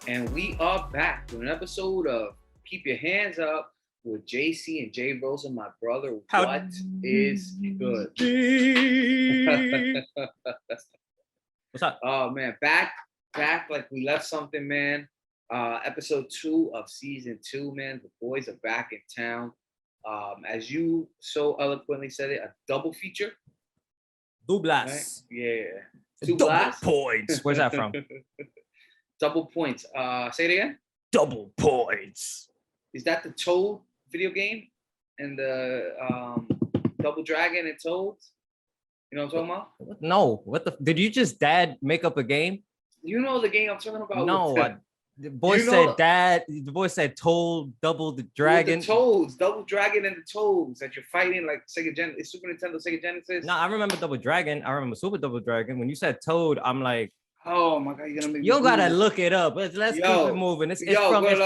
And we are back with an episode of Keep Your Hands Up with JC and J.Rosa, my brother. What is good? What's up? Oh man, back like we left something, man. Episode 2 of season 2, man. The boys are back in town. As you so eloquently said it, a double feature. Douglas. Right? Yeah. Double points. Where's that from? Double points. Say it again. Double points. Is that the Toad video game and the Double Dragon and Toads? You know what I'm talking about? No. What the? Did you just dad make up a game? You know the game I'm talking about? No. The boy said dad. The boy said Toad, Double the Dragon. The Toads, Double Dragon and the Toads that you're fighting like Sega Genesis, Super Nintendo, Sega Genesis. No, I remember Double Dragon. I remember Super Double Dragon. When you said Toad, I'm like, oh my god, you're gonna make me. You gotta look it up. Let's keep it moving. It's from you know what I'm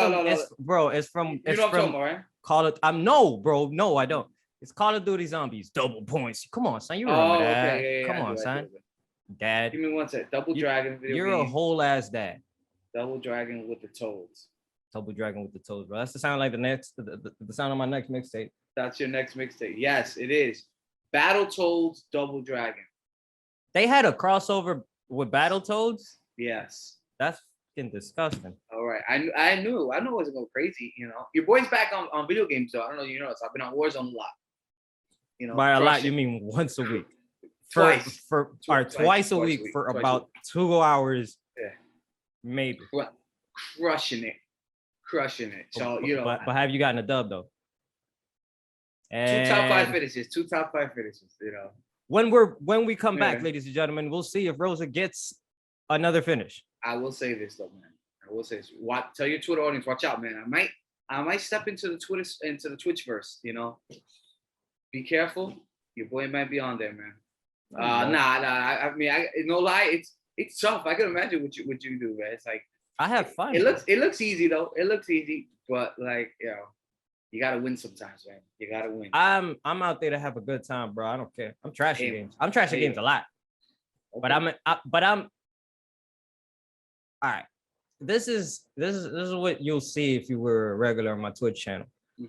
talking about, right? Call it. No, I don't. It's Call of Duty Zombies. Double points. Come on, son. You remember that? Okay, Come on, son. Dad. Give me one sec. Double Dragon video You're game. a whole ass dad. Double Dragon with the Toads. Double Dragon with the Toads, bro. That's the sound like the sound of my next mixtape. That's your next mixtape. Yes, it is. Battletoads, Double Dragon. They had a crossover with Battletoads. Yes. That's fucking disgusting. All right. I knew it wasn't going crazy, you know. Your boy's back on video games, though. I don't know, you know, I've been on Warzone a lot. You know, by a lot, you mean once a week. Twice Twice a week for about 2 hours. Yeah. Maybe. Crushing it. So, you know. But have you gotten a dub, though? And two top five finishes, you know. When we come back, ladies and gentlemen, we'll see if Rosa gets another finish. I will say this, though, man. I will say this. Tell your Twitter audience, watch out, man. I might step into the Twitchverse, you know. Be careful. Your boy might be on there, man. I mean, no lie, it's tough. I can imagine what you do, man. It's like I have fun. It looks easy though. It looks easy, but like, you know, you gotta win sometimes, man. You gotta win. I'm out there to have a good time, bro. I don't care. I'm trashing games. I'm trashing games a lot. Okay. But I'm all right. This is what you'll see if you were a regular on my Twitch channel.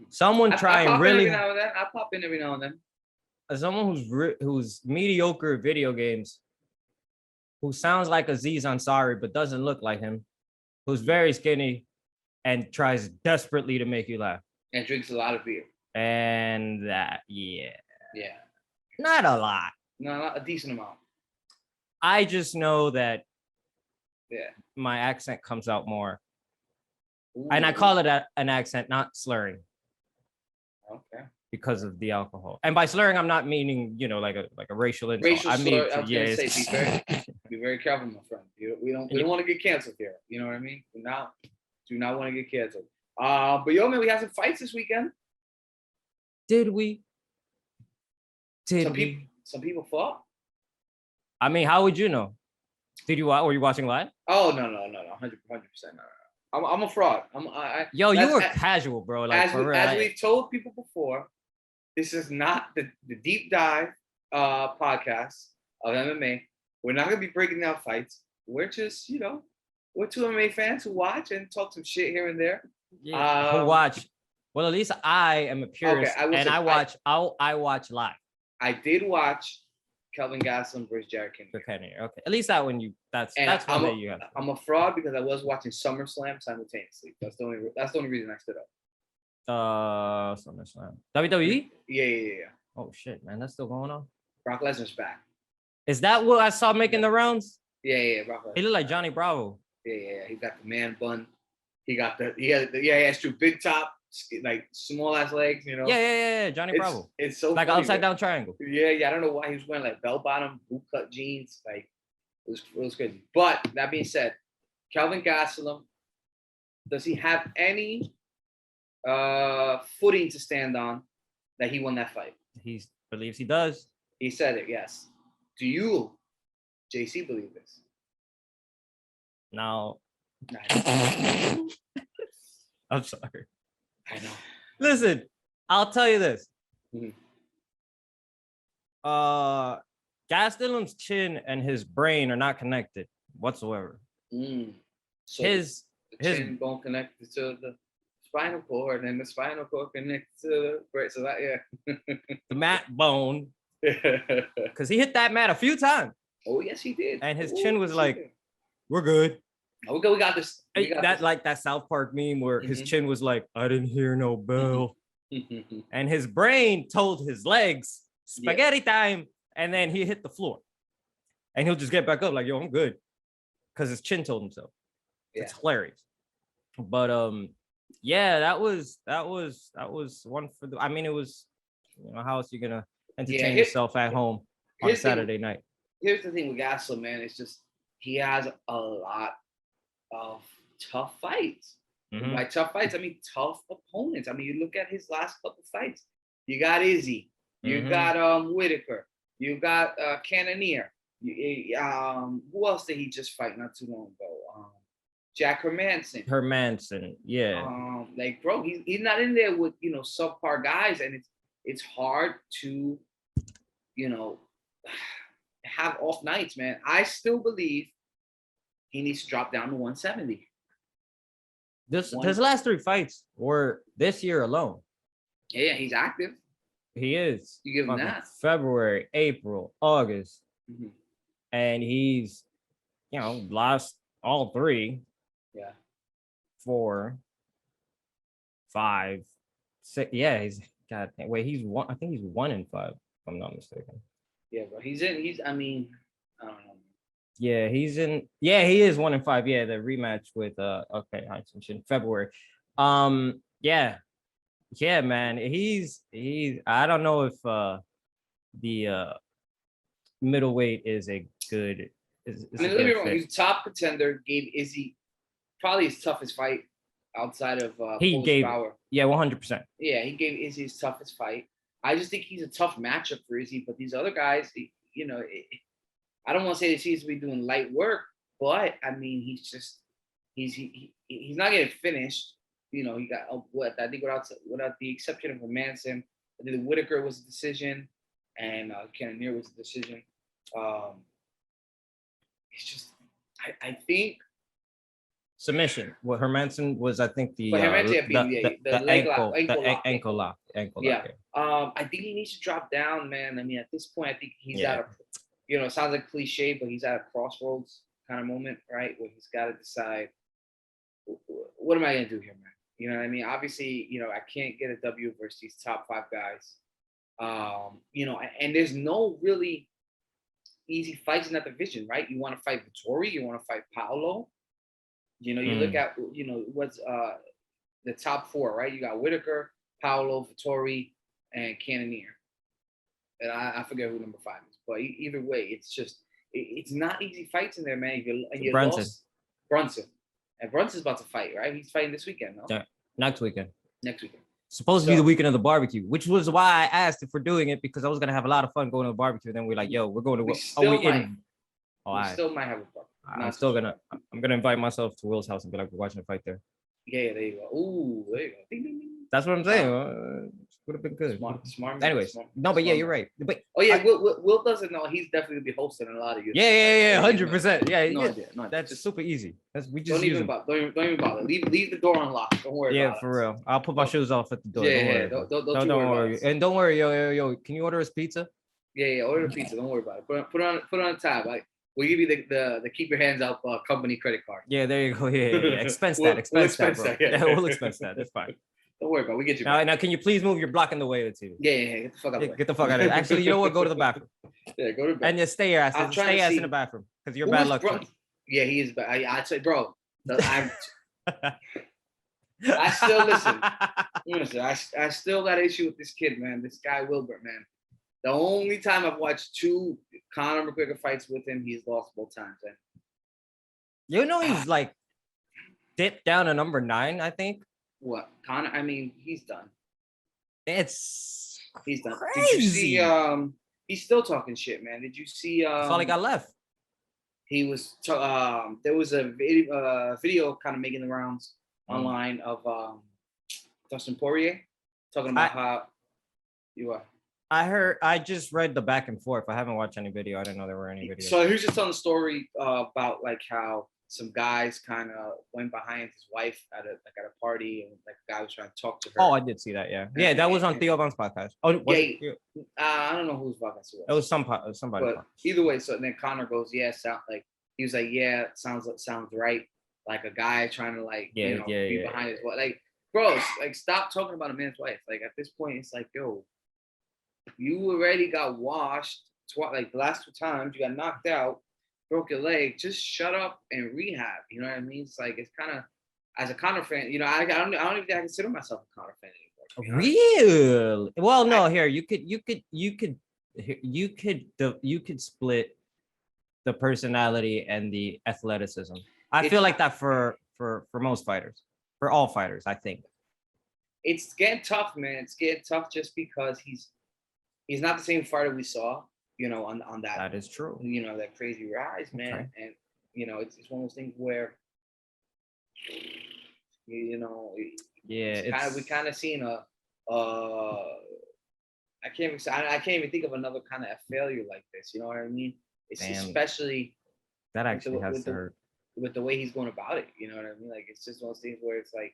Someone trying really. I pop in every now and then. Someone who's mediocre at video games, who sounds like Aziz Ansari but doesn't look like him, who's very skinny and tries desperately to make you laugh. And drinks a lot of beer. And that, yeah. Yeah. Not a lot. No, not a decent amount. I just know that my accent comes out more. Ooh. And I call it an accent, not slurring. Okay. Because of the alcohol. And by slurring, I'm not meaning, you know, like a racial insult. Racial slur, I was gonna say, be very careful, my friend. We don't want to get canceled here. You know what I mean? Do not want to get canceled. But yo, man, we had some fights this weekend. Did we? Some people fought. I mean, how would you know? Were you watching live? Oh no, 100%. No. I'm a fraud. You were casual, bro. Like as we've told people before, this is not the deep dive podcast of MMA. We're not gonna be breaking down fights. We're just, you know, we're two MMA fans who watch and talk some shit here and there. Yeah, who watch? Well, at least I am a purist, I watch live. I did watch Kelvin Gastelum versus Jared Cannonier. Okay, at least that one that's one that you have. I'm a fraud because I was watching SummerSlam simultaneously. That's the only reason I stood up. SummerSlam. WWE? Yeah. Oh shit, man, that's still going on. Brock Lesnar's back. Is that what I saw making the rounds? Yeah. Brock Lesnar. He looked like Johnny Bravo. Yeah. He got the man bun. He has true big top, like small ass legs, you know. Yeah. Johnny Bravo. It's so like funny, upside down triangle. Yeah. I don't know why he was wearing like bell bottom, boot cut jeans. Like it was crazy. But that being said, Kelvin Gastelum, does he have any footing to stand on that he won that fight? He believes he does. He said it. Yes. Do you, JC, believe this? No. I'm sorry. I know. Listen, I'll tell you this. Mm-hmm. Gastelum's chin and his brain are not connected whatsoever. So His The chin bone connected to the spinal cord, and the spinal cord connected to the right. So that the mat bone, yeah. because he hit that mat a few times. Oh yes, he did. And his chin was like, "We're good." Oh, we got this. We got that this. like that South Park meme where his chin was like, "I didn't hear no bell," and his brain told his legs, "Spaghetti time," and then he hit the floor, and he'll just get back up like, "Yo, I'm good," because his chin told him so. Yeah. It's hilarious. But yeah, that was one for the. I mean, it was, how else you gonna entertain yourself at home on a Saturday night? Here's the thing with Gasol, man. It's just he has a lot of tough fights. Mm-hmm. By tough fights, I mean tough opponents. I mean, you look at his last couple fights. You got Izzy. You got Whitaker. You got Cannonier. Who else did he just fight not too long ago? Jack Hermanson. Yeah. Like, bro, he's not in there with subpar guys, and it's hard to have off nights, man. I still believe he needs to drop down to 170. His last 3 fights were this year alone. Yeah, he's active. He is. You give him that. February, April, August. Mm-hmm. And he's, lost all 3. Yeah. 4, 5, 6. Yeah, he's God. Wait, he's one. I think he's 1-5, if I'm not mistaken. Yeah, but I mean, I don't know. Yeah, he's in. Yeah, he is 1-5. Yeah, the rematch with Heinz in February. Yeah, man. He's. I don't know if the middleweight is a good. I mean, don't get me wrong. He's a top contender. Gave Izzy probably his toughest fight outside of he gave Power. Yeah, 100%. Yeah, he gave Izzy his toughest fight. I just think he's a tough matchup for Izzy, but these other guys, I don't want to say that he's to be doing light work, but I mean, he's not getting finished. He got I think without the exception of Manson, I think the Whitaker was a decision, and Cannonier was a decision. It's just, I think. Submission. Well, Hermanson was, I think, the ankle lock. Yeah. I think he needs to drop down, man. I mean, at this point, I think he's at a, it sounds like cliche, but he's at a crossroads kind of moment, right? Where he's got to decide, what am I going to do here, man? You know what I mean? Obviously, I can't get a W versus these top 5 guys. And there's no really easy fights in that division, right? You want to fight Vettori, you want to fight Paolo. You look at, what's the top 4, right? You got Whitaker, Paolo, Vettori, and Cannonier. And I forget who number 5 is. But either way, it's just, it's not easy fights in there, man. Brunson. And Brunson's about to fight, right? He's fighting this weekend, no? Yeah, next weekend. Supposed to be the weekend of the barbecue, which was why I asked if we're doing it, because I was going to have a lot of fun going to the barbecue. And then we're like, yo, we're going to... We still might have a barbecue. I'm gonna invite myself to Will's house and be like, we're watching a fight there. Yeah, there you go. Ooh, there you go. Ding, ding, ding. That's what I'm saying. Would have been good. Smart. Anyways, no, but yeah, you're right. But Will doesn't know. He's definitely gonna be hosting a lot of you. Yeah, 100%. Yeah, no, that's just super easy. We just don't even bother. Leave the door unlocked. Don't worry. Yeah, for real. I'll put my shoes off at the door. Yeah, don't worry. And don't worry, yo. Can you order us pizza? Yeah. Order the pizza. Don't worry about it. Put on a tab. We'll give you the keep your hands up company credit card. Yeah, there you go. Yeah. Expense that, bro. Yeah, we'll expense that. That's fine. Don't worry about it. We get you. Now, can you please move? You're blocking the way to you. Yeah. Get the fuck out of the way. Get the fuck out of it. Actually, you know what? Go to the bathroom. Yeah, go to bed. And just stay your ass. Stay ass in the bathroom because you're bad luck. Yeah, he is bad. I'd say, bro. I still listen. I still got an issue with this kid, man. This guy Wilbert, man. The only time I've watched 2 Connor McGregor fights with him, he's lost both times. Man. He's like dipped down to number 9, I think. What? Connor? I mean, he's done. He's done. Crazy. Did you see? He's still talking shit, man. Did you see? That's all he got left. He was. There was a video kind of making the rounds online of Dustin Poirier talking about how you are. I just read the back and forth. I haven't watched any video. I didn't know there were any videos. So he was just telling the story about like how some guys kind of went behind his wife at a party, and like a guy was trying to talk to her. Oh, I did see that. Yeah, yeah, that was on Theo Von's podcast. Oh, was Yeah, it? I don't know whose podcast It was somebody. but either way. So then Connor goes, yeah, sound like he was like, yeah, sounds right, like a guy trying to like be behind his wife. Like, bro, like stop talking about a man's wife. Like at this point, it's like, yo, you already got washed like the last 2 times. You got knocked out, broke your leg. Just shut up and rehab. You know what I mean? It's like it's kind of as a Connor fan. You know, I don't even think I consider myself a Connor fan anymore. Real? Well, no. Here you could split the personality and the athleticism. I feel like that for most fighters, for all fighters, I think. It's getting tough, man. It's getting tough just because he's not the same fighter we saw, you know, on that. That is true. You know, that crazy rise, man. Okay. And you know, it's one of those things where, you know, we kind of seen I can't even think of another kind of a failure like this. You know what I mean? It's especially that actually has to hurt with the way he's going about it. You know what I mean? Like it's just one of those things where it's like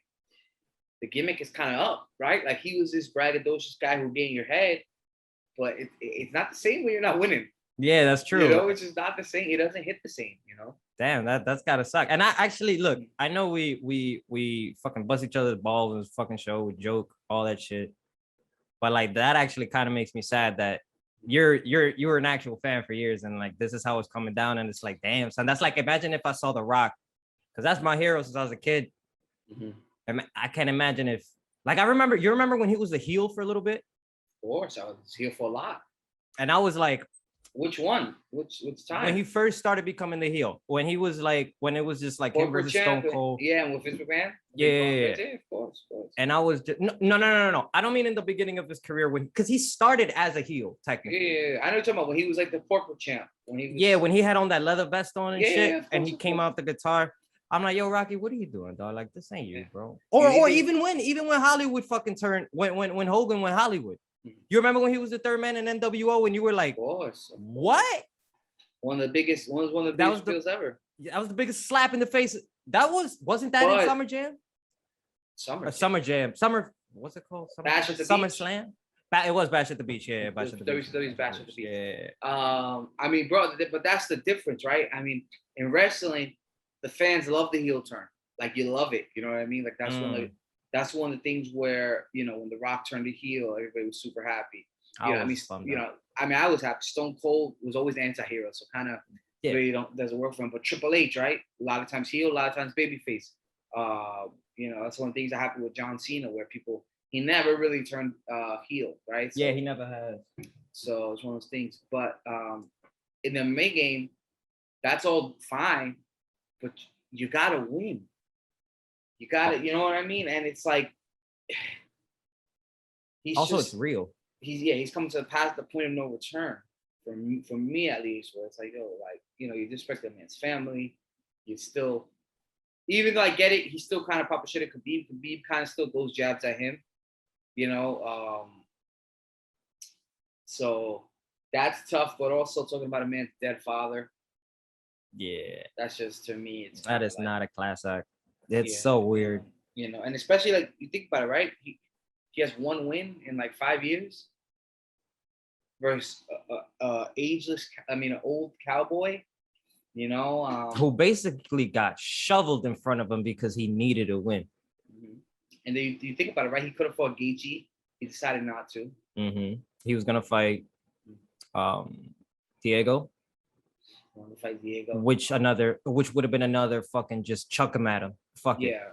the gimmick is kind of up, right? Like he was this braggadocious guy who get in your head, but it's not the same when you're not winning. Yeah, that's true. You know, it's just not the same. It doesn't hit the same. You know. Damn, that's gotta suck. And I actually look. I know we fucking bust each other's balls in this fucking show. We joke, all that shit. But like that actually kind of makes me sad that you were an actual fan for years, and like this is how it's coming down, and it's like, damn, son. That's like, imagine if I saw The Rock, because that's my hero since I was a kid. Mm-hmm. I can't imagine if, like, you remember when he was the heel for a little bit? Of course, I was heel for a lot. And I was like, which one? Which time? When he first started becoming the heel, when he was like, when it was just like him versus Stone Cold. Yeah, and with Vince McMahon. Yeah, of course. And I was just, no. I don't mean in the beginning of his career because he started as a heel technically. Yeah, I know you're talking about when he was like the corporate champ. When he had on that leather vest on and shit, and he came out the guitar. I'm like, yo, Rocky, what are you doing, dog? Like, this ain't you, bro. Or even when Hollywood fucking turned, when Hogan went Hollywood. You remember when he was the third man in NWO and you were like, of course. What? One of the biggest deals ever. That was the biggest slap in the face. Wasn't that in Summer Jam? Summer Jam. What's it called? Bash at the Summer Beach? Slam? It was Bash at the Beach, yeah. Bash at the Beach. WCW's Bash at the Beach. Yeah. I mean, bro, but that's the difference, right? I mean, in wrestling, the fans love the heel turn. Like, you love it. You know what I mean? Like, that's one of the things where, you know, when The Rock turned to heel, everybody was super happy. I was happy. Stone Cold was always anti-hero, so kind of really doesn't work for him. But Triple H, right? A lot of times heel, a lot of times babyface. You know, that's one of the things that happened with John Cena, where he never really turned heel, right? So, yeah, he never has. So it's one of those things. But in the main game, that's all fine, but you gotta win. You got it, you know what I mean? And it's like it's real. He's coming to the point of no return for me at least, where it's like, yo, like, you know, you disrespect the man's family. You still, even though I get it, he still kind of pop shit at Khabib. Khabib kind of still goes jabs at him, you know. So that's tough, but also talking about a man's dead father. Yeah. That's just, to me, that is not a class act. It's so weird. You know, and especially like you think about it, right? He has one win in like 5 years versus an old cowboy, you know, who basically got shoveled in front of him because he needed a win. Mm-hmm. And then you think about it, right? He could have fought Gaethje. He decided not to. Mm-hmm. He was gonna fight Diego. Which would have been another fucking just chuck him at him. Fuck it. Yeah.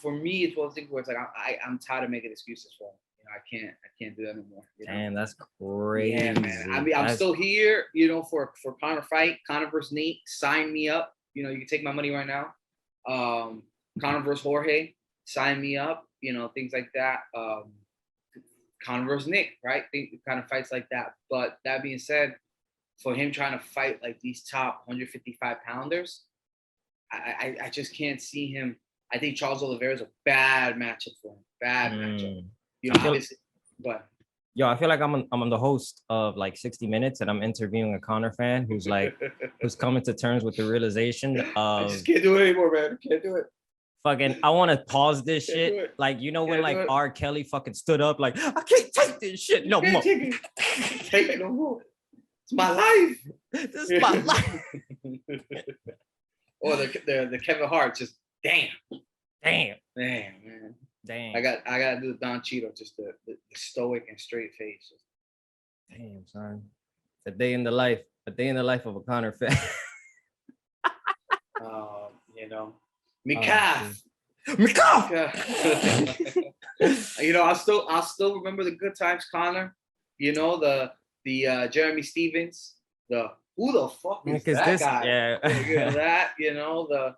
For me, it's one thing where it's like I'm tired of making excuses for him. You know, I can't do that anymore. Damn, that's crazy. Yeah, man. I mean, I'm still here, you know, for Connor fight, Connor versus Nate. Sign me up. You know, you can take my money right now. Connor versus Jorge. Sign me up. You know, things like that. Connor versus Nick, right? Kind of fights like that. But that being said, for him trying to fight like these top 155 pounders, I just can't see him. I think Charles Oliveira is a bad matchup for him. Bad matchup. You know, obviously, but Yo, I feel like I'm the host of like 60 Minutes, and I'm interviewing a Connor fan who's like who's coming to terms with the realization I of just can't do it anymore, man. Can't do it. fucking. I want to pause this Can't do shit. it. Like you know when Can't like do it. R. Kelly fucking stood up like I can't take this shit no Can't more. take it. Take it no more. It's my life. This is my life. Or the Kevin Hart just damn, Damn, man. damn, I gotta do the Don Cheeto, just the stoic and straight face. damn, son. A day in the life of a Connor fan. You know, me calf. Me cough. You know, I'll still remember the good times, Connor. You know, the Jeremy Stevens, who the fuck is that guy? Yeah. That, you know,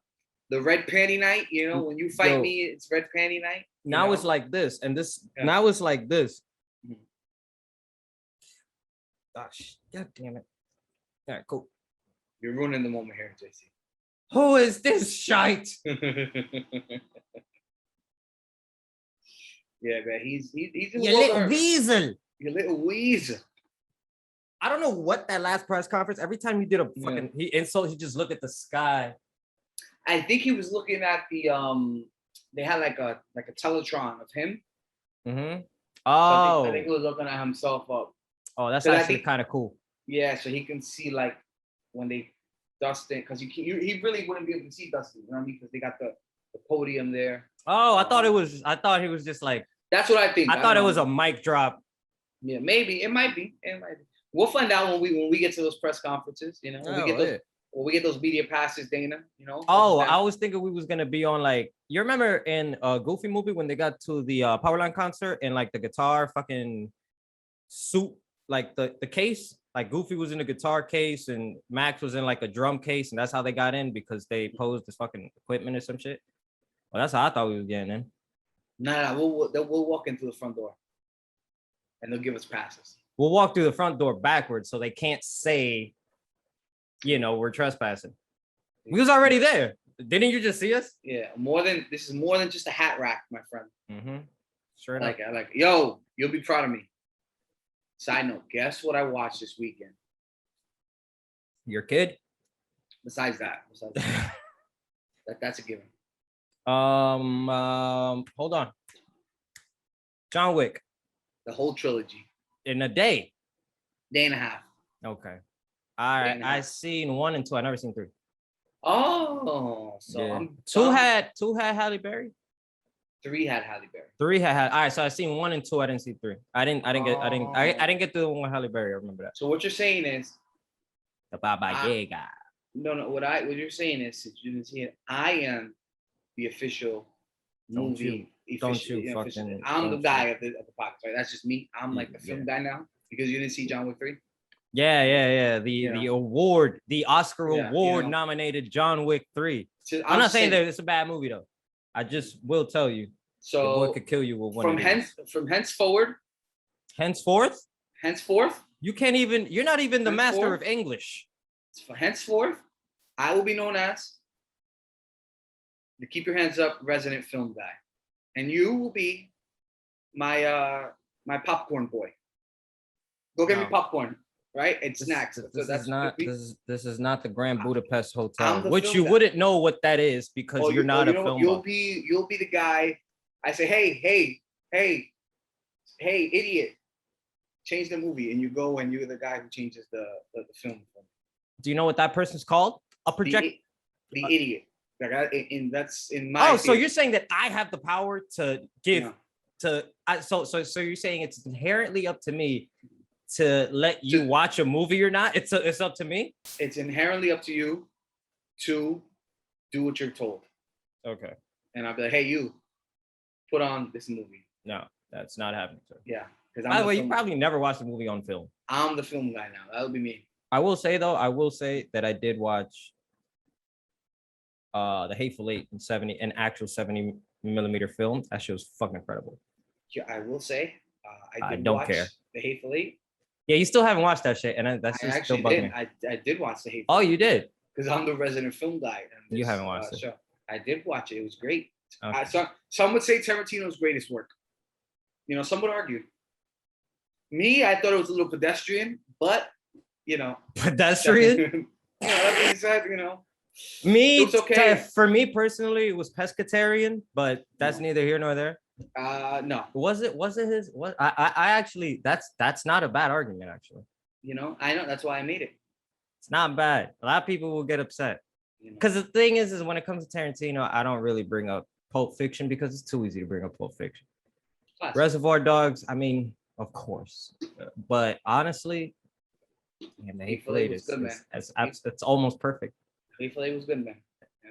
the red panty night, you know, when you fight me, it's red panty night. Now it's like this, and this now it's like this. Gosh, god damn it. All right, cool. You're ruining the moment here, JC. Who is this shite? Yeah, man, he's You little weasel. You little weasel. I don't know what that last press conference. Every time he did a fucking he just looked at the sky. I think he was looking at the they had like a Teletron of him. Mm-hmm. Oh, so I think he was looking at himself up. Oh, that's actually kind of cool. Yeah, so he can see like when they Dustin, because he really wouldn't be able to see Dustin, you know what I mean? Because they got the podium there. Oh, I thought he was just like. That's what I think. I thought it was a mic drop. Yeah, maybe it might be. We'll find out when we get to those press conferences. You know, when we get those media passes, Dana. You know. Oh, I was thinking we was gonna be on like you remember in a Goofy movie when they got to the Powerline concert and like the guitar fucking suit, like the case. Like Goofy was in a guitar case and Max was in like a drum case, and that's how they got in because they posed this fucking equipment or some shit. Well, that's how I thought we was getting in. Nah, we'll walk in through the front door, and they'll give us passes. We'll walk through the front door backwards, so they can't say, you know, we're trespassing. We was already there. Didn't you just see us? Yeah, this is more than just a hat rack, my friend. Mm-hmm. Sure. I like. Yo, you'll be proud of me. Side note, guess what I watched this weekend? Your kid? Besides that. That's a given. Hold on. John Wick. The whole trilogy. In a day. Day and a half. Okay. All right. I seen 1 and 2. I never seen 3. Oh, so yeah. Two had Halle Berry. 3 had Halle Berry. 3 had all right. So I seen 1 and 2. I didn't see 3. I didn't get to the one with Halle Berry. I remember that. So what you're saying is the Baba Yaga. No. What you're saying is, since you didn't see it, I am the official movie. I'm the guy of the podcast, right? That's just me. I'm like the film guy now because you didn't see John Wick 3. Yeah. The Oscar award nominated John Wick 3. So I'm not saying that it's a bad movie though. I just will tell you. So the boy could kill you with one. From henceforth. You can't even. You're not even the master of English. Henceforth, I will be known as the Keep Your Hands Up resident film guy, and you will be my my popcorn boy. Go get me popcorn, right? And snacks. This is not the Grand Budapest Hotel, which you wouldn't know what that is because you're not a film. You'll be the guy. I say, hey, idiot, change the movie, and you go and you're the guy who changes the film. Do you know what that person's called? A project. The idiot. That's in my. Oh, so you're saying that I have the power to give so you're saying it's inherently up to me to let you watch a movie or not? It's up to me. It's inherently up to you to do what you're told. Okay. And I'll be like, hey, you put on this movie. No, that's not happening, sir. Yeah. By the way, you probably never watched a movie on film. I'm the film guy now. That would be me. I will say that I did watch the Hateful Eight in an actual 70mm film. That shit was fucking incredible. Yeah, I will say I don't care. The Hateful Eight. Yeah, you still haven't watched that shit, and that's just still bugging me. I did watch the Hateful. Oh, you did? Because I'm the resident film guy. You haven't watched it. Show. I did watch it. It was great. Okay. Some would say Tarantino's greatest work. You know, some would argue. Me, I thought it was a little pedestrian, but you know, Pedestrian. that being said, Me, it was okay. for me personally, it was pescatarian, but that's neither here nor there. No. Was it his? What I actually that's not a bad argument actually. I know that's why I made it. It's not bad. A lot of people will get upset because the thing is when it comes to Tarantino, I don't really bring up Pulp Fiction because it's too easy to bring up Pulp Fiction. Classic. Reservoir Dogs, I mean, of course, but honestly, man, the Hateful Eight is it's almost perfect. Hateful Eight was good, man.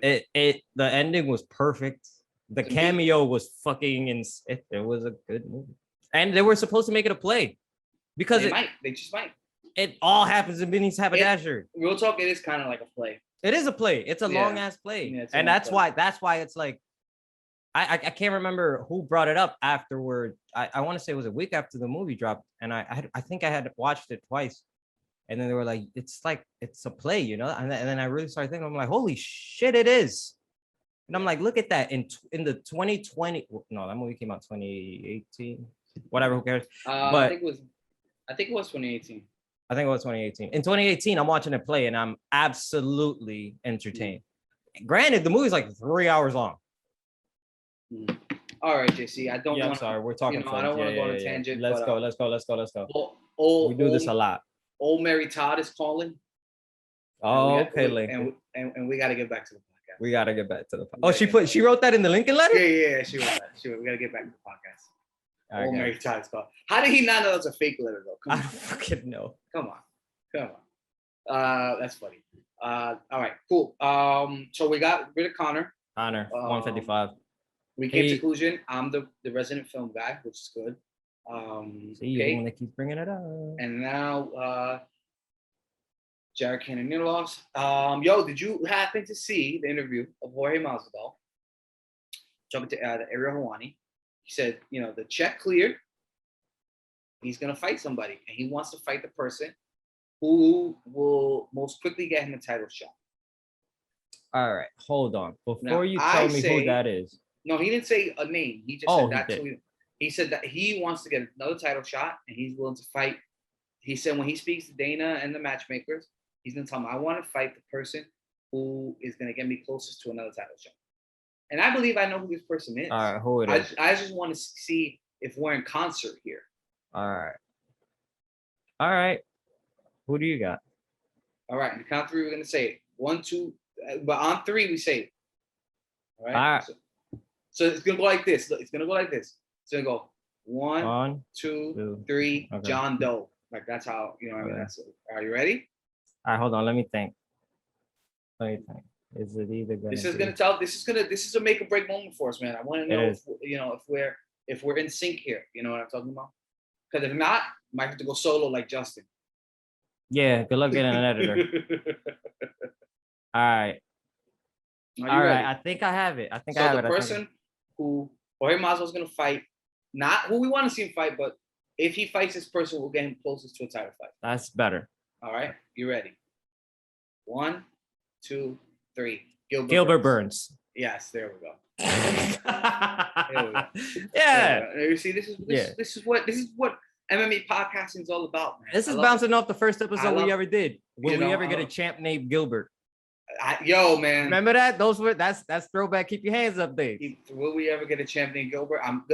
The ending was perfect. The cameo was fucking it was a good movie, and they were supposed to make it a play because they just might. It all happens in Benny's Haberdasher. Real talk, it is kind of like a play. It is a play. It's a long ass play, and that's why it's like I can't remember who brought it up afterward. I want to say it was a week after the movie dropped, and I think I had watched it twice, and then they were like, it's a play, and then I really started thinking, I'm like, holy shit, it is. And I'm like, look at that. In the 2020, no, that movie came out 2018. Whatever, who cares? But I think it was 2018. I think it was 2018. In 2018, I'm watching it play and I'm absolutely entertained. Granted, the movie's like 3 hours long. All right, JC. I don't. Yeah, I'm sorry. We're talking. I don't want to go on a tangent. Let's go. We do this a lot. Old Mary Todd is calling. Oh, okay, Lincoln. And we got to get back to the podcast. We got to get back to the podcast. Oh, she wrote that in the Lincoln letter? Yeah, she wrote that. We got to get back to the podcast. Old Mary Todd is calling. How did he not know it's a fake letter, though? I don't fucking know. Come on. That's funny. All right, cool. So we got rid of Connor. 155. We came to conclusion. I'm the resident film guy, which is good. You're the one that keeps bringing it up. And now, Jared Cannonier lost. Yo, did you happen to see the interview of Jorge Masvidal talking to Ariel Helwani? He said, the check cleared. He's gonna fight somebody, and he wants to fight the person who will most quickly get him a title shot. All right, hold on. Before you tell me who that is. No, he didn't say a name. He just said that. He said that he wants to get another title shot, and he's willing to fight. He said when he speaks to Dana and the matchmakers, he's gonna tell them, I want to fight the person who is gonna get me closest to another title shot. And I believe I know who this person is. All right, who it is? I just want to see if we're in concert here. All right. Who do you got? All right, on the count of three, we're gonna say it. 1, 2, but on three, we say it. All right. All right. So it's gonna go like this. It's gonna go 1, 2, 3. Okay. John Doe. Like that's how that's it. Are you ready? All right, hold on. Let me think. Is it either gonna? This is a make or break moment for us, man. I want to know if we're in sync here. You know what I'm talking about? Because if not, might have to go solo like Justin. Yeah, good luck getting an editor. All right. I think I have it. The person who Jorge Masvidal's gonna fight, not who we want to see him fight, but if he fights this person, we'll get him closest to a title fight. That's better. All right, you ready? 1, 2, 3. Gilbert Burns. Yes, there we go. Yeah. You see, this is what MMA podcasting is all about, man. This is bouncing off the first episode we ever did. Will we ever get a champ named Gilbert? Man. Remember that? That's throwback. Keep your hands up, Dave. Will we ever get a champ named Gilbert? I'm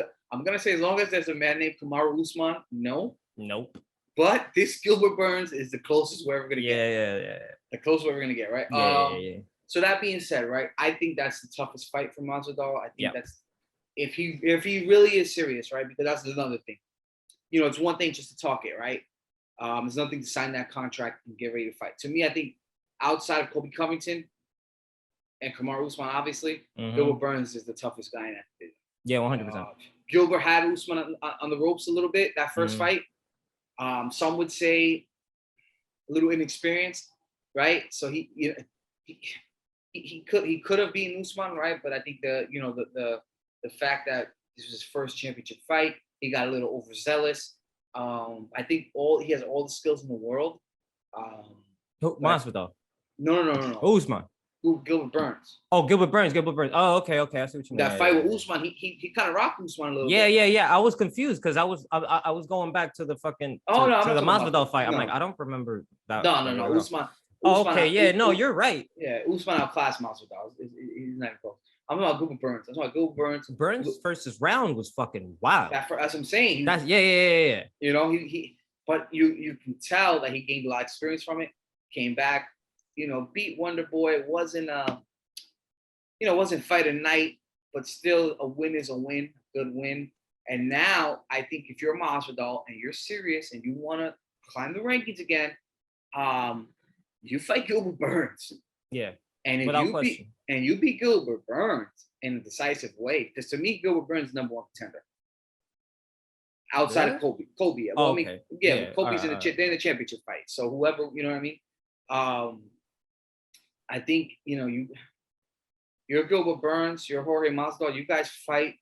gonna say as long as there's a man named Kamaru Usman, no. Nope. But this Gilbert Burns is the closest we're ever gonna get. Yeah. The closest we're gonna get, right? Yeah. So that being said, right, I think that's the toughest fight for Masvidal. I think that's if he really is serious, right? Because that's another thing. It's one thing just to talk it, right? It's another thing to sign that contract and get ready to fight. To me, I think outside of Kobe Covington and Kamaru Usman, obviously, Gilbert Burns is the toughest guy in that division. Yeah, 100%. Gilbert had Usman on the ropes a little bit that first fight. Some would say a little inexperienced, right? So he could have beaten Usman, right? But I think the fact that this was his first championship fight, he got a little overzealous. I think he has all the skills in the world. Masvidal. No. Usman. Gilbert Burns. Oh, Gilbert Burns. Oh, okay. I see what you mean. That fight with Usman, he kind of rocked Usman a little bit. Yeah. I was confused because I was going back to the fucking to the Masvidal fight. I'm like, I don't remember that. No. Usman. Oh, okay. Yeah, no, you're right. Yeah, Usman outclassed Masvidal. He's not even close. I'm talking about Gilbert Burns. I'm talking about Gilbert Burns. Burns' first round was fucking wild. That's what I'm saying. That's yeah. You know, but you can tell that he gained a lot of experience from it. Came back, beat Wonder Boy. It wasn't wasn't fight a night, but still a win is a win, good win. And now I think if you're Masvidal and you're serious and you want to climb the rankings again, you fight Gilbert Burns. Yeah. And if you beat Gilbert Burns in a decisive way, because to me, Gilbert Burns is number one contender. Outside of Kobe. Well, okay. Kobe's they're in the championship fight. So whoever, you know what I mean? I think, you're Gilbert Burns, you're Jorge Masvidal, you guys fight.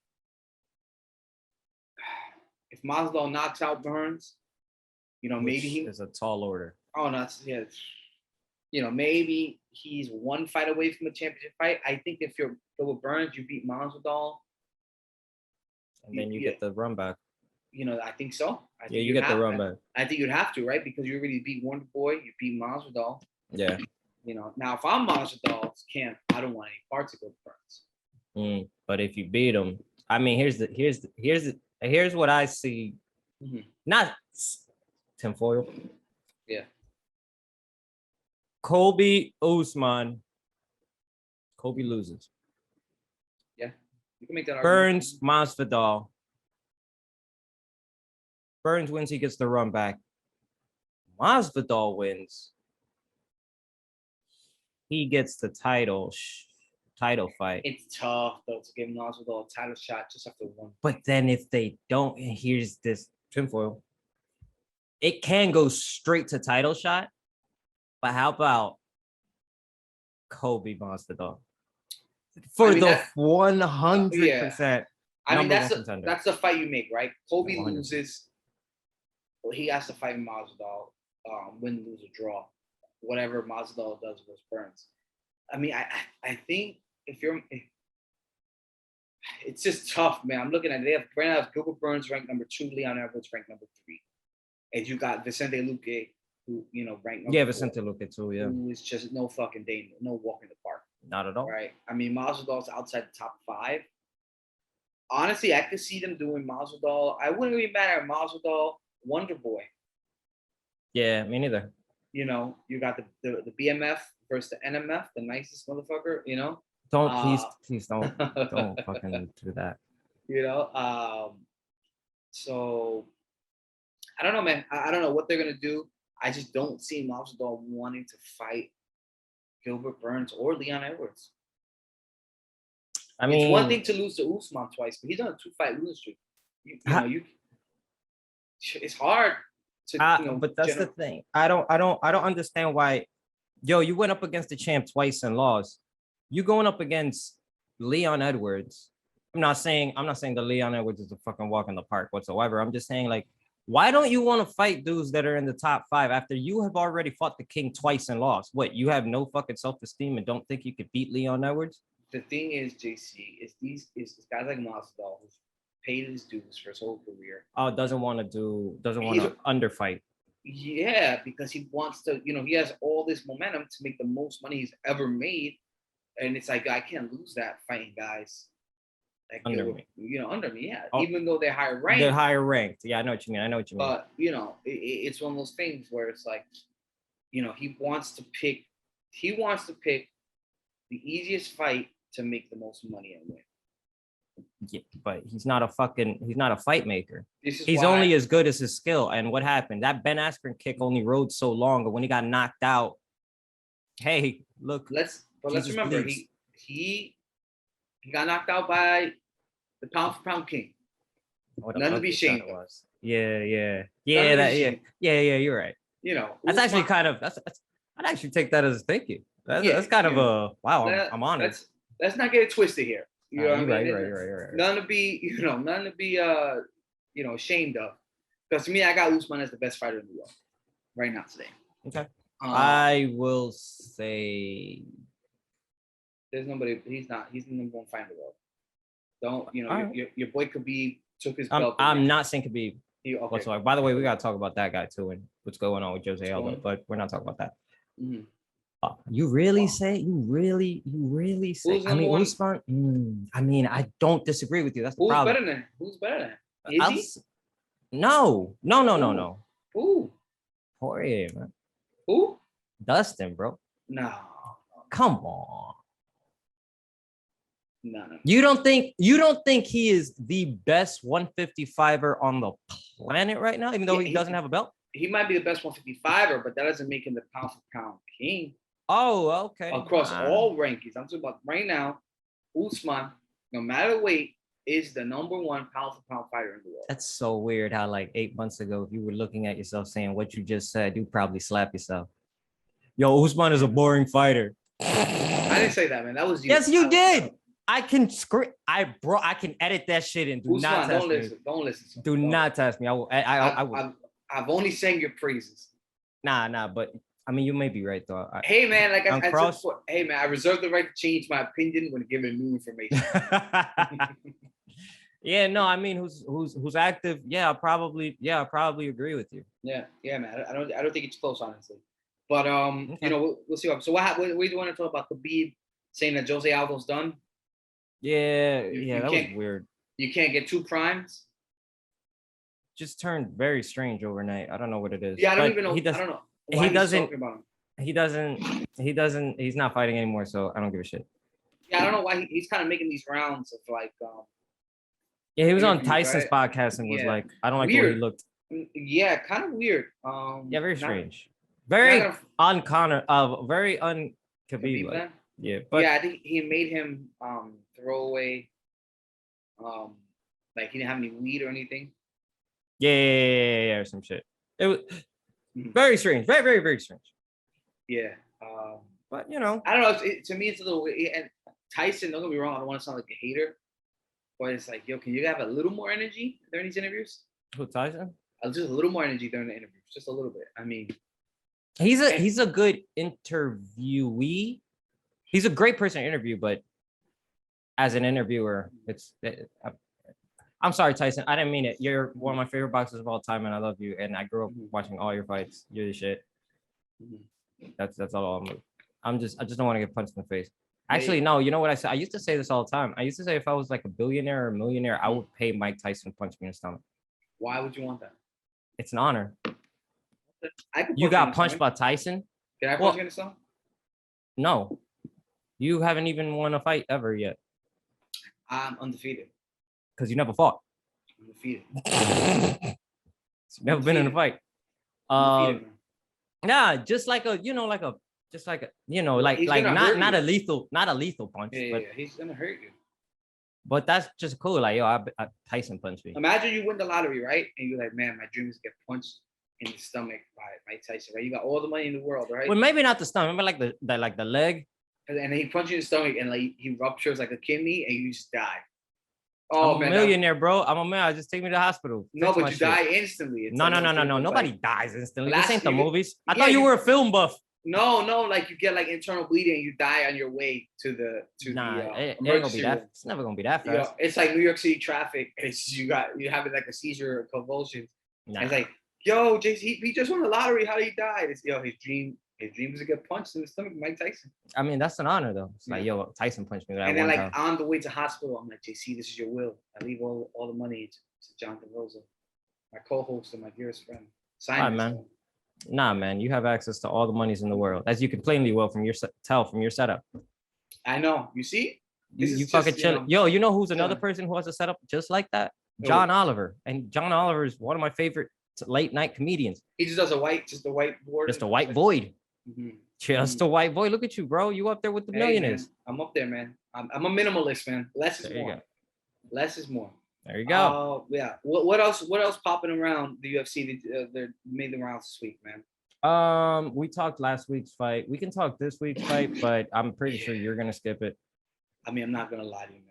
If Masvidal knocks out Burns, maybe is a tall order. Oh, no, maybe he's one fight away from a championship fight. I think if you're Gilbert Burns, you beat Masvidal. And then you get the run back. I think so. You get the run back. I think you'd have to, right? Because you already beat Wonder Boy, you beat Masvidal. Yeah. Now if I'm Masvidal's camp, I don't want any parts of Gilbert Burns. But if you beat him, I mean, here's what I see. Mm-hmm. Not tinfoil. Yeah. Kobe Usman. Kobe loses. Yeah. You can make that argument. Burns, argument. Masvidal. Burns wins, he gets the run back. Masvidal wins. He gets the title fight. It's tough though to give Masvidal a title shot just after one. But then if they don't, and here's this tinfoil, it can go straight to title shot. But how about Kobe Masvidal for the 100%? I mean that's the fight you make, right? Kobe 100%. Loses. Well, he has to fight Masvidal, win, lose, or draw, whatever Masvidal does with Burns. I mean, I think it's just tough, man. I'm looking at it. Right now, Gilbert Burns ranked number 2, Leon Edwards ranked number 3, and you got Vicente Luque, who ranked number 4. Vicente Luque too, yeah. Who is just no fucking danger, no walk in the park. Not at all. Right. I mean, Masvidal's outside the top 5. Honestly, I could see them doing Masvidal. I wouldn't be mad at Masvidal, Wonder Boy. Yeah, me neither. You got the BMF versus the NMF, the nicest motherfucker. Don't please don't fucking do that. So I don't know, man. I don't know what they're gonna do. I just don't see Masvidal wanting to fight Gilbert Burns or Leon Edwards. I mean, it's one thing to lose to Usman twice, but he's on a 2-fight losing streak. It's hard to, but that's the thing. I don't understand why. You went up against the champ twice and lost. You going up against Leon Edwards. I'm not saying that Leon Edwards is a fucking walk in the park whatsoever. I'm just saying, like, why don't you want to fight dudes that are in the top 5 after you have already fought the king twice and lost? What, you have no fucking self-esteem and don't think you could beat Leon Edwards? The thing is, JC, is guys like Masvidal who's paid his dues for his whole career. Oh, doesn't want to underfight. Yeah, because he wants to, he has all this momentum to make the most money he's ever made. And it's like, I can't lose that fighting guys. Like, under me, yeah. Oh, even though they're higher ranked. They're higher ranked. Yeah, I know what you mean. But, it's one of those things where it's like, he wants to pick the easiest fight to make the most money and win. Yeah, but he's not a fight maker. He's only as good as his skill. And what happened? That Ben Askren kick only rode so long, but when he got knocked out, hey, look. Let's remember he got knocked out by the pound for pound king. None to be ashamed of. Yeah. You're right. That's actually kind of I'd actually take that as thank you. That's kind of a wow. I'm honored. Let's not get it twisted here. You're right. None to be ashamed of. Because to me, I got Usman as the best fighter in the world right now today. Okay. I will say There's nobody. He's not. He's the number one fighter in the world. Don't you know? All right. Your boy Khabib took his I'm belt. I'm not saying Khabib Okay. whatsoever. By the way, we gotta talk about that guy too and what's going on with Jose What's going Aldo, on? but we're not talking about that. Mhm. You really say? You really say? Who's I mean, number one? Usman. I mean, I don't disagree with you. That's the Who's problem. better than him? Who's better than him? Is I'll he? s- No, no, no, no, Who? no. Who? Poirier, man. Who? Dustin, bro. No. Come on. No. You don't think he is the best 155er on the planet right now, even though Yeah, he doesn't have a belt? He might be the best 155er, but that doesn't make him the pound for pound king Oh, okay. across all rankings. I'm talking about right now. Usman, no matter weight, is the number one pound for pound fighter in the world. That's so weird how like 8 months ago, if you were looking at yourself saying what you just said, you'd probably slap yourself. Yo, Usman is a boring fighter. I didn't say that, man. That was you. Yes, you did. I can script. I can edit that shit in. Do Usman, not test me. Don't listen. Do not test me. I will. I will. I've only sang your praises. Nah. But I mean, you may be right though. Hey man, like I said cross. before, hey man, I reserve the right to change my opinion when given new information. Yeah, no, I mean, who's active? Yeah, I probably agree with you. Yeah, man. I don't think it's close, honestly. But Okay. you know, we'll see. So what do you want to talk about? Khabib saying that Jose Aldo's done? Yeah, You that was can't- weird. You can't get 2 primes. Just turned very strange overnight. I don't know what it is. Yeah, I don't But even know. He does, I don't know. he why he's doesn't- talking about him. He doesn't. He's not fighting anymore, so I don't give a shit. Yeah, I don't know why he's kind of making these rounds of like. Yeah, he was on interviews, Tyson's right? podcast and was Yeah. like, I don't like the way Weird. he looked. Yeah, kind of weird. Yeah, very not- strange. Very not gonna- un-Connor. Very un-Khabib. Khabib, Like. man. Yeah, but Yeah, I think he made him throw away. Like he didn't have any weed or anything. yeah, or some shit. It was Mhm. very strange. Very strange. Yeah. But you know, I don't know. To me, it's a little weird. And Tyson, don't get me wrong. I don't want to sound like a hater, but it's like, yo, can you have a little more energy during these interviews? who Tyson? Just a little more energy during the interviews, just a little bit. I mean, He's a good interviewee. He's a great person to interview, but as an interviewer, I'm sorry, Tyson. I didn't mean it. You're one of my favorite boxers of all time, and I love you. And I grew up watching all your fights. You're the shit. That's all. I just don't want to get punched in the face. Actually, no. You know what I said? I used to say this all the time. I used to say if I was like a billionaire or a millionaire, I would pay Mike Tyson to punch me in the stomach. why would you want that? It's an honor. I could You punch got in the punched stomach. by Tyson? Did I punch Well- you in the stomach? No. You haven't even won a fight ever yet I'm undefeated. because you never fought. I'm undefeated. You've never been in a fight. Undefeated, man. Nah, just like a, you know, like a He's gonna not hurt a lethal punch, Yeah, but yeah, he's gonna hurt you. that's just cool. Like, yo, I Tyson punched me. Imagine you win the lottery, right? And you're like, man, my dream is to get punched in the stomach by Mike Tyson, right? You got all the money in the world, right? Well, maybe not the stomach, but like the leg. And then he punches you in the stomach and like he ruptures like a kidney and you just die. Oh I'm man, a millionaire, bro. I'm a man. Just take me to the hospital. no, Fix but my you shit. die instantly. It's No. like- Nobody like- dies instantly. Last This ain't the year- movies. I Yeah, thought you you- were a film buff. No, like you get like internal bleeding and you die on your way to the Nah, the it ain't gonna be emergency that. room. It's never gonna be that You know, fast. it's like New York City traffic. It's you're having like a seizure or convulsions. Nah. It's like, yo, he just won the lottery. How did he die? It's his dream was to get punched in the stomach, Mike Tyson. I mean, that's an honor though. It's like, Yeah. yo, Tyson punched me that And then one like time. on the way to hospital, I'm like, JC, this is your will. I leave all the money to John J.Rosa, my co-host and my dearest friend. Sign Alright, this, man. Nah, man, you have access to all the monies in the world, as you can plainly well from your tell from your setup. I know. You see? This You is fucking just, chill. Yo, you know who's another chilling. person who has a setup just like that? Who? John Oliver. And John Oliver is one of my favorite late night comedians. He just does a white board. Just a white void. Mhm. Just a white void. Look at you, bro. You up there with the Hey, millionaires. man, I'm up there, man. I'm a minimalist, man. Less is There you more. go. Less is more. There you go. Yeah. What else? What else popping around the UFC? They made the rounds this week, man. We talked last week's fight. We can talk this week's fight, but I'm pretty sure you're gonna skip it. I mean, I'm not gonna lie to you, man.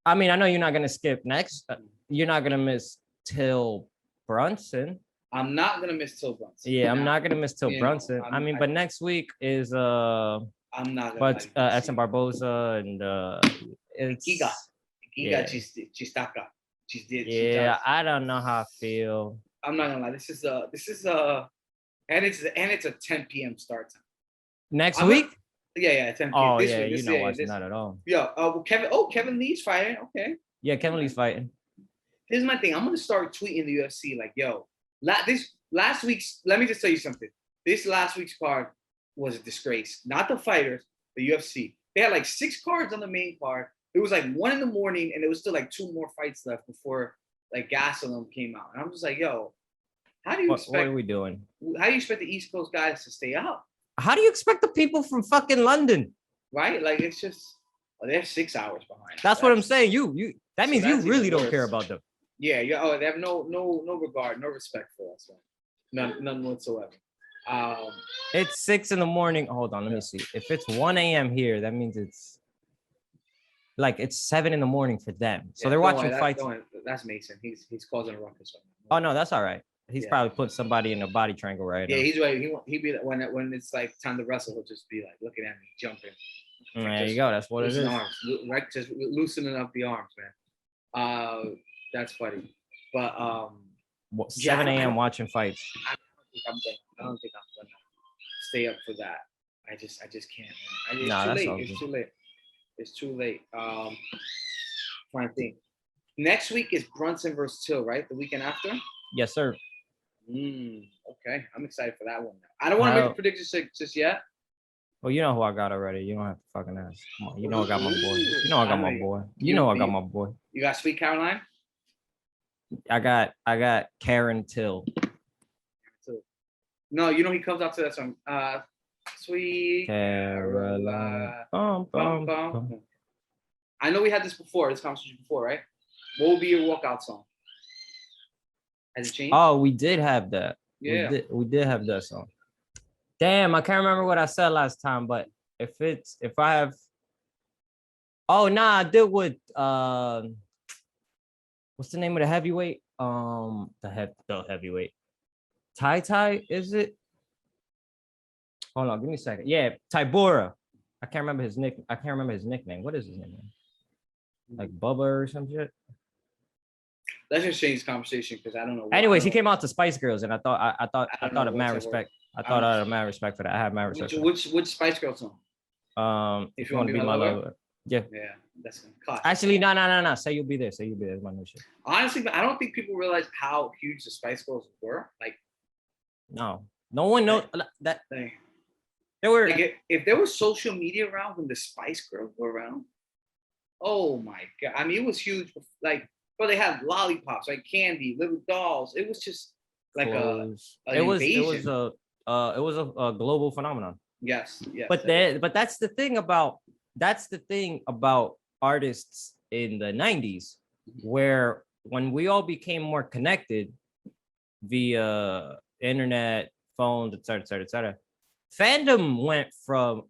I mean, I know you're not gonna skip next. You're not gonna miss Till Brunson. I'm not gonna miss Till Brunson. Yeah, I'm not gonna miss Till You know, Brunson. I mean, but next week is I'll I'm not gonna But lie. Edson Barboza and it's Giga yeah. Chistaka. Yeah, I don't know how I feel. I'm not gonna lie. This is and it's a 10 p.m. start time. Next week? Yeah, 10 p.m. Oh this yeah, week, you know watching that at all. Yeah, Kevin Lee's fighting. Okay. Yeah, Kevin Lee's fighting. Here's my thing. I'm gonna start tweeting the UFC like, yo, this last week's. Let me just tell you something. This last week's card was a disgrace. Not the fighters, the UFC. They had like 6 cards on the main card. It was like 1 in the morning, and there was still like 2 more fights left before like Gastelum came out. And I'm just like, yo, how do you expect? What are we doing? How do you expect the East Coast guys to stay up? How do you expect the people from fucking London? Right? Like it's just they're 6 hours behind. That's what I'm saying. That means you really don't care about them. Yeah. Oh, they have no regard, no respect for us, man. None whatsoever. It's 6 in the morning. Hold on, let me see. If it's 1 a.m. here, that means it's 7 in the morning for them. So they're watching fights. That's Mason. He's causing a ruckus right now. Oh no, that's all right. He's probably put somebody in a body triangle right now. Yeah, he's ready. He'd be when it's like time to wrestle, he'll just be like looking at me, jumping. There you go. That's what it is. Arms, right? Just loosening up the arms, man. That's funny. But 7 a.m. watching fights. I don't think I'm gonna stay up for that. I just can't, man. It's too late. Trying to think. Next week is Brunson versus Till, right? The weekend after? Yes, sir. Okay. I'm excited for that one now. I don't want to make a prediction just yet. Well, you know who I got already. You don't have to fucking ask. Come on. You know I got my boy. You know I got my boy. You know I got my boy. You got Sweet Caroline? I got Karen Till. No, you know he comes out to that song. Sweet Caroline. Bum, bum. I know we had this conversation before, right? What will be your walkout song? Has it changed? Oh, we did have that. Yeah. We did have that song. Damn, I can't remember what I said last time, but if I have I did with what's the name of the heavyweight? The heavyweight. Tai, is it? Hold on, give me a second. Yeah, Tybura. I can't remember his nickname. What is his name? Like Bubba or some shit. Let's just change the conversation because I don't know. Anyways, he came out to Spice Girls, and I thought of mad respect. I thought I had mad respect for that. I have mad respect. Which Spice Girl song? If you want to be my lover. Yeah. Yeah, that's classic. Actually, no. Say you'll be there. Say you'll be there. It's my new shit. Honestly, I don't think people realize how huge the Spice Girls were. Like, no one knows that. There were if there was social media around when the Spice Girls were around. Oh my god! I mean, it was huge. Like, bro, they had lollipops, like candy, little dolls. It was just like it was a global phenomenon. Yes. But that's the thing about artists in the 90s, where when we all became more connected via internet, phones, etc. Fandom went from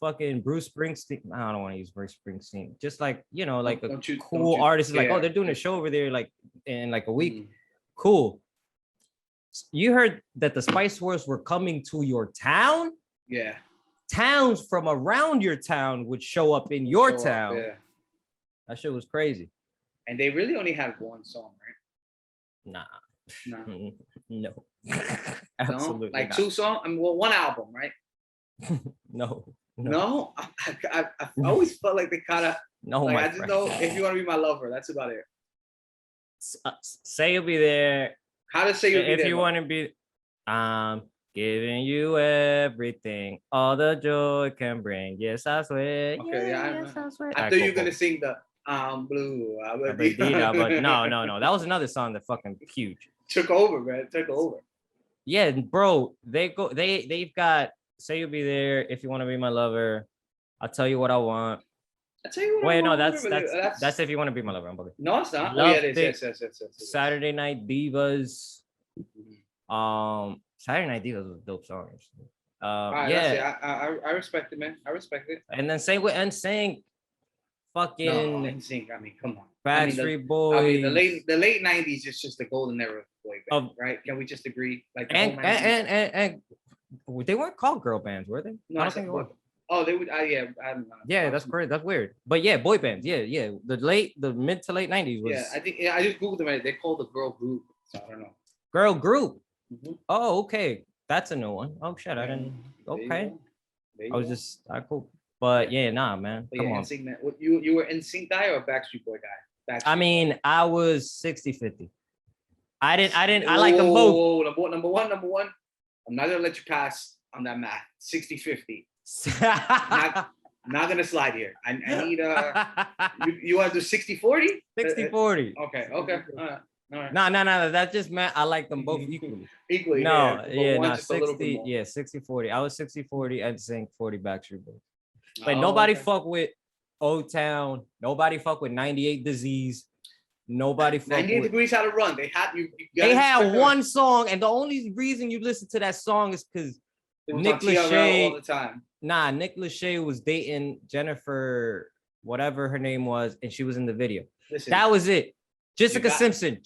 fucking Bruce Springsteen. I don't want to use Bruce Springsteen. Just like, like a cool artist is like, they're doing a show over there like in like a week. Cool. You heard that the Spice Girls were coming to your town? Yeah. Towns from around your town would show up in your town. Yeah. That shit was crazy. And they really only had one song, right? No. Absolutely like not. 2 songs? I mean, well, 1 album, right? No. I always felt like they kind of. No, like, my I just know If You Want to Be My Lover. That's about it. Say You'll Be There. How to Say You'll Be There? If you want to be, giving you everything, all the joy can bring. Yes, I swear. Okay, yes, I swear. I thought you were gonna sing the "I'm Blue." But no. That was another song that fucking huge. Took over, man. Took over. Yeah, bro. They've got Say You'll Be There. If You Want to Be My Lover, I'll Tell You What I Want. I tell you what. Wait, no, that's If You Want to Be My Lover. No, it's not. Yes. Saturday Night Divas. Saturday Night Divas was a dope song. Yeah. I respect it, man. I respect it. And then same with NSYNC. Fucking NSYNC. I mean, come on. Backstreet Boys. I mean, the late 90s is just the golden era of boy band, right? Can we just agree? Like, and they weren't called girl bands, were they? No, I think Oh, they would. Yeah, I don't know. Yeah, that's crazy. That's weird. But yeah, boy bands. Yeah, yeah. The mid to late 90s was Yeah, I think I just googled them. And they called the girl group. So I don't know. girl group. Mhm. Oh, okay. That's a new one. Oh shit, I Yeah. didn't. There you Okay. go. There you I was go. just cool. But Yeah. yeah, nah, man. But Come yeah, on. NSYNC, man. What, you were NSYNC guy or Backstreet Boy guy? I Backstreet mean, I was 60-50. I Whoa, like them both. whoa, whoa. Number one. I'm not gonna let you pass on that math. 60-50. Not gonna slide here. I need you want to do 60-40? 60-40. Okay. All right. No. That just meant I like them both equally. Equally. No, yeah, no, just a little bit 60, more. yeah, 60-40. I was 60-40 and sync 40 Backstreet Boys. But Oh, nobody okay. fuck with Old Town. Nobody fuck with 98 Disease. Nobody fuck 98 with. Degrees had a run. They had you. They had one song, and the only reason you listen to that song is because Nick Lachey all the time. Nah, Nick Lachey was dating Jennifer, whatever her name was, and she was in the video. Listen, that was it. Jessica Simpson.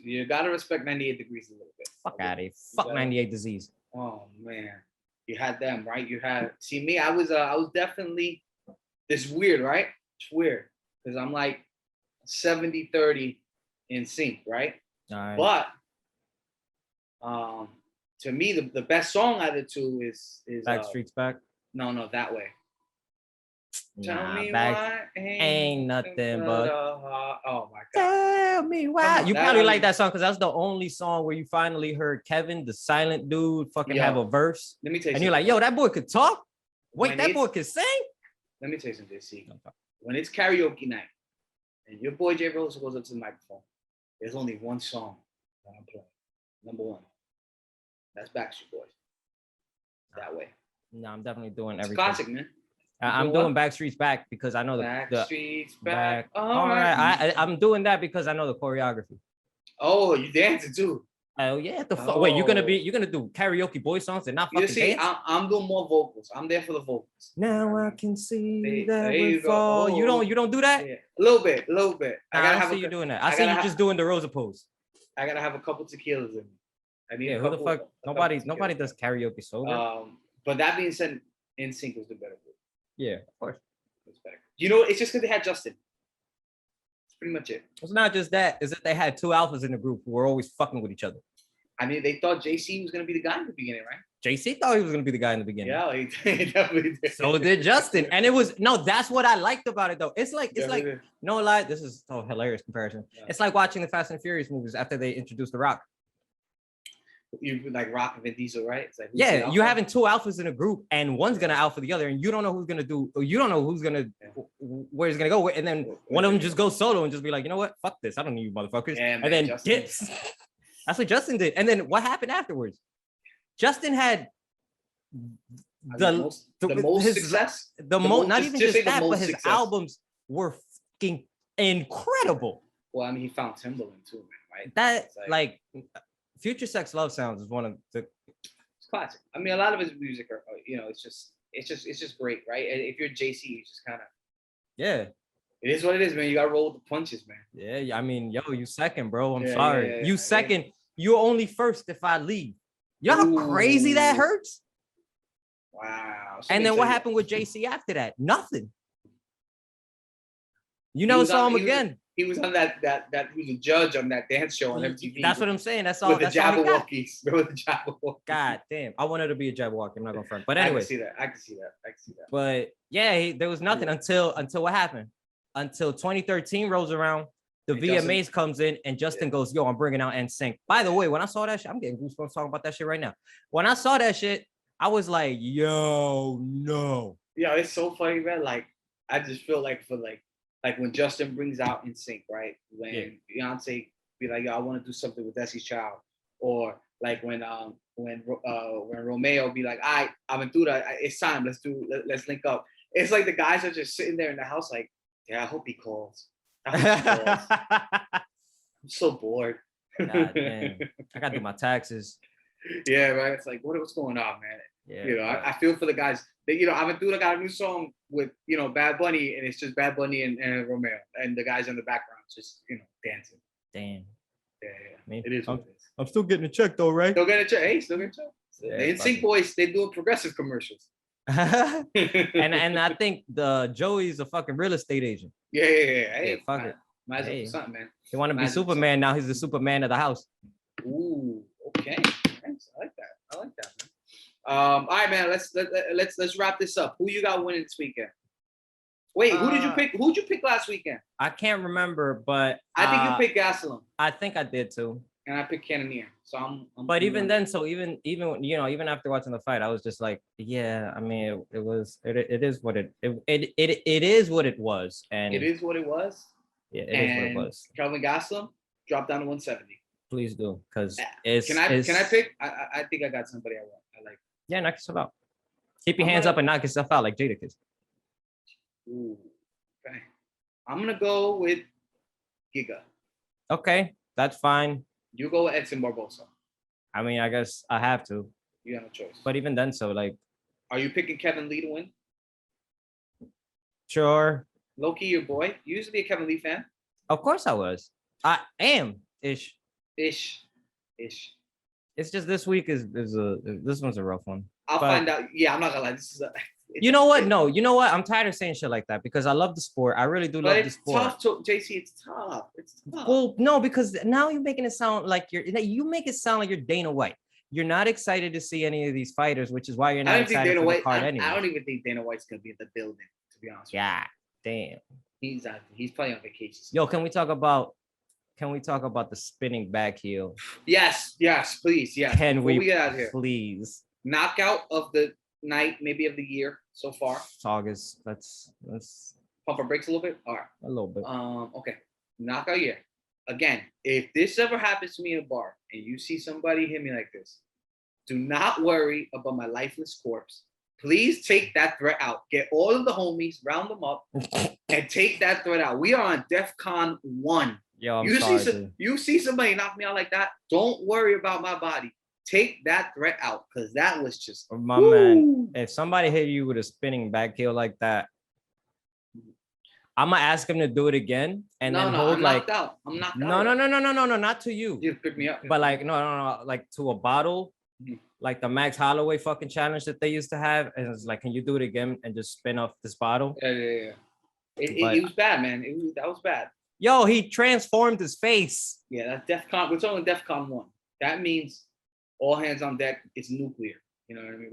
You gotta respect 98 Degrees a little bit. Fuck out of here. Fuck 98 Disease. Oh man, you had them, right? You had me. I was definitely this weird, right? It's weird because I'm like 70-30 in sync, right? All right. But to me, the best song out of the two is Backstreet's Back. No, That Way. Tell me back why ain't nothing but. Oh my god. Tell me why. On, you probably like that song because that's the only song where you finally heard Kevin, the silent dude, fucking have a verse. Let me tell you. And you're like, yo, that boy could talk. Wait, that boy could sing. Let me tell you something, JC. When it's karaoke night and your boy J.Rosa goes up to the microphone, there's only one song that I'm playing. Number one. That's Backstreet Boys. That Way. No, I'm definitely doing everything. Classic, man. I'm doing Backstreet's Back because I know the Backstreet's Back. All right. I'm doing that because I know the choreography. Oh, you dancing too? Oh yeah. Wait, you're gonna do karaoke boy songs and not fucking dance? I'm doing more vocals. I'm there for the vocals. Now I can see that we you fall. Oh, you don't do that? Yeah. A little bit. I don't see you doing that. I see you just doing the Rosa pose. I gotta have a couple tequilas in me. I need who the fuck? Nobody does karaoke sober. But that being said, NSYNC was the better group. Yeah, of course. It's better. You know, it's just because they had Justin. That's pretty much it. It's not just that. It's that they had two alphas in the group who were always fucking with each other. I mean, they thought JC was gonna be the guy in the beginning, right? JC thought he was gonna be the guy in the beginning. Yeah, he definitely did. So did Justin, and it was that's what I liked about it though. It's like no lie. This is a hilarious comparison. Yeah. It's like watching the Fast and Furious movies after they introduced The Rock. You like Rock and Vin Diesel, right? It's like, yeah, you having two alphas in a group, and one's gonna alpha the other, and you don't know who's gonna do, or you don't know who's gonna where he's gonna go, and then one of them just goes solo and just be like, you know what, fuck this, I don't need you motherfuckers, and then dips. That's what Justin did, and then what happened afterwards? Justin had the most success, not even just that, but his albums were fucking incredible. Well, I mean, he found Timbaland too, man, right? That like Future Sex Love Sounds is one of the. It's classic. I mean, a lot of his music are, it's just great, right? And if you're JC, you just kind of. Yeah. It is what it is, man. You gotta roll with the punches, man. Yeah, I mean, yo, you second, bro. I'm sorry. You second. You're only first if I leave. You know how crazy that hurts? Wow. And then what happened with JC after that? Nothing. You never saw him again. He was on that he was a judge on that dance show on MTV. That's what I'm saying. That's all. With the Jabberwockies. With the Jabberwockies. God damn. I wanted to be a Jabberwocky. I'm not gonna front. But anyway. I can see that. But yeah, there was nothing until what happened? Until 2013 rolls around, the VMAs comes in and Justin goes, yo, I'm bringing out NSYNC. By the way, when I saw that shit, I'm getting goosebumps talking about that shit right now. When I saw that shit, I was like, yo, no. Yeah, it's so funny, man. Like, I just feel like like when Justin brings out NSYNC, right? When Beyonce be like, yo, I want to do something with Destiny's Child. Or like when Romeo be like, all right, Aventura, it's time, let's link up. It's like the guys are just sitting there in the house like, yeah, I hope he calls. I'm so bored. God, man. I gotta do my taxes. Yeah, right. It's like, what's going on, man? Yeah, I feel for the guys. Aventura got a new song with Bad Bunny, and it's just Bad Bunny and Romeo, and the guys in the background just dancing. Damn. Yeah. I mean, it is what it is. I'm still getting a check though, right? Still getting a check. Hey, still getting a check. The NSYNC boys, they doing progressive commercials. and I think the Joey's a fucking real estate agent. Yeah. Yeah, Hey, fuck it. might as well Hey. do something, man. He want to be Might as well do Superman. Now he's the Superman of the house. Ooh, okay. Thanks. I like that, man. All right, man. Let's wrap this up. Who you got winning this weekend? Wait, who did you pick? Who'd you pick last weekend? I can't remember, but I think you picked Gastelum, I think I did too. and I picked Cannonier. So I'm But even then, so even even after watching the fight, I was just like, yeah. I mean, it is what it is what it was, and it is what it was. Yeah, it is what it was. Kelvin Gastelum dropped down to 170. Please do, because can I pick? I think I got somebody I want. I like. Yeah, knock yourself out. Keep your hands up and knock yourself out like Jadakiss. Ooh, okay. I'm gonna go with Giga. Okay, that's fine. You go with Edson Barbosa. I mean, I guess I have to. You have no choice. But even then, so like. Are you picking Kevin Lee to win? Sure. Loki, your boy. You used to be a Kevin Lee fan. Of course I was. I am ish. It's just this week is this one's a rough one. I'll find out. Yeah, I'm not gonna lie. This is you know what? No, you know what? I'm tired of saying shit like that because I love the sport. I really do love the sport. It's tough, JC. It's tough. Well, no, because now you're making it sound like you make it sound like you're Dana White. You're not excited to see any of these fighters, which is why you're not excited for the card anyway. I don't even think Dana White's gonna be in the building, to be honest. Yeah, damn. He's probably on vacation. Yo, can we talk about the spinning back heel? Yes, please. Yeah. Can we get out of here? Please. Knockout of the night, maybe of the year so far. It's August. Let's pump our brakes a little bit. All right. A little bit. Okay. Knockout year. Again, if this ever happens to me in a bar and you see somebody hit me like this, do not worry about my lifeless corpse. Please take that threat out. Get all of the homies, round them up, and take that threat out. We are on DEFCON 1. Yo, you see somebody knock me out like that, don't worry about my body. Take that threat out, because that was just my man. If somebody hit you with a spinning back heel like that, I'm gonna ask him to do it again and then hold I'm like knocked out. I'm knocked out. No, not to you. You pick me up. But like no, like to a bottle, like the Max Holloway fucking challenge that they used to have, and it's like, can you do it again and just spin off this bottle? Yeah. It was bad, man. That was bad. Yo, he transformed his face. Yeah, that's DEFCON. We're talking DEFCON 1. That means all hands on deck. It's nuclear. You know what I mean?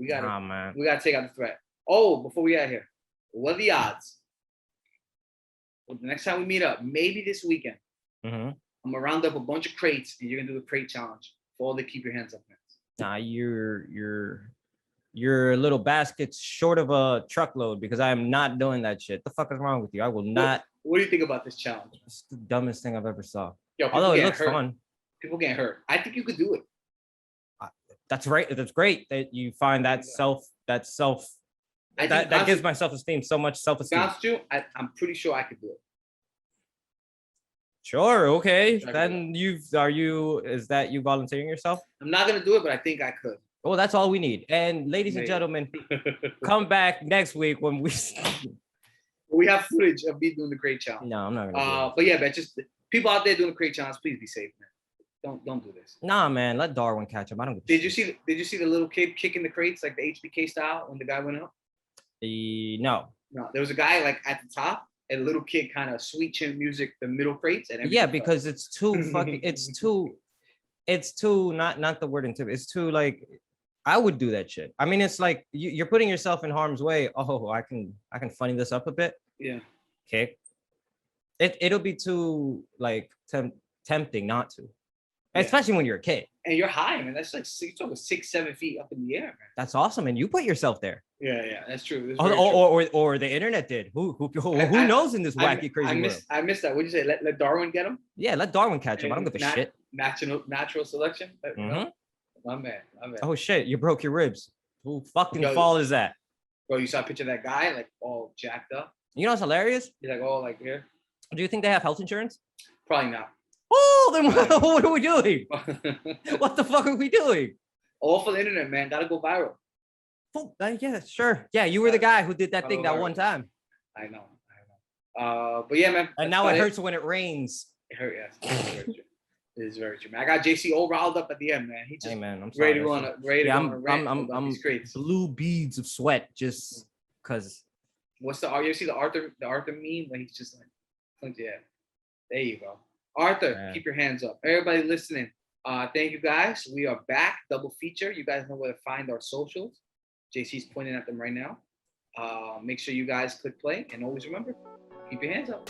We gotta take out the threat. Oh, before we get out here, what are the odds? Well, the next time we meet up, maybe this weekend, I'm gonna round up a bunch of crates and you're gonna do the crate challenge for all the keep your hands up fans. Nah, your little basket's short of a truckload because I am not doing that shit. The fuck is wrong with you? I will not. What do you think about this challenge? It's the dumbest thing I've ever saw. Yo, although it looks fun. People get hurt. I think you could do it. That's right. That's great that you find that that gives my self-esteem so much self-esteem. Honest with you, I'm pretty sure I could do it. Sure. Okay. Then is that you volunteering yourself? I'm not gonna do it, but I think I could. Oh, that's all we need. And ladies and gentlemen, come back next week when we have footage of me doing the crate challenge. No, I'm not gonna. But yeah, man, just people out there doing the crate challenge, please be safe, man. Don't do this. Nah, man, let Darwin catch him. I don't give Did you see the little kid kicking the crates like the HBK style when the guy went up? No. There was a guy like at the top and a little kid kind of sweet chin music, the middle crates. And yeah, because it's too fucking, it's too not the word intimidating. It's too like, I would do that shit. I mean, it's like you're putting yourself in harm's way. Oh, I can funny this up a bit. Yeah. Okay. It'll be too like tempting not to. Yeah. Especially when you're a kid. And you're high, man. That's like 6-7 feet up in the air, man. That's awesome, and you put yourself there. Yeah, that's true. Or the internet did. Who knows in this wacky crazy world? I missed that. What'd you say? Let Darwin get him? Yeah, let Darwin catch him. I don't give a shit. Natural selection. My man. Oh shit! You broke your ribs. Who fucking fall is that? Bro, you saw a picture of that guy like all jacked up. You know what's hilarious? He's like all like here. Do you think they have health insurance? Probably not. Oh, then what are we doing? What the fuck are we doing? All for the internet, man. Gotta go viral. Oh, yeah, sure. Yeah, you were the guy who did that thing that one time. I know. But yeah, man. And now it hurts when it rains. It hurt, yes. It is very true, man. I got JC all riled up at the end, man. He just Hey man, I'm ready sorry. to go on a ready to Yeah, go on a rant about these crates. blue beads of sweat just because. What's the you see the Arthur meme when he's just like yeah, there you go. Arthur, Man. keep your hands up. Everybody listening, thank you guys. We are back, double feature. You guys know where to find our socials. JC's pointing at them right now. Make sure you guys click play and always remember, keep your hands up.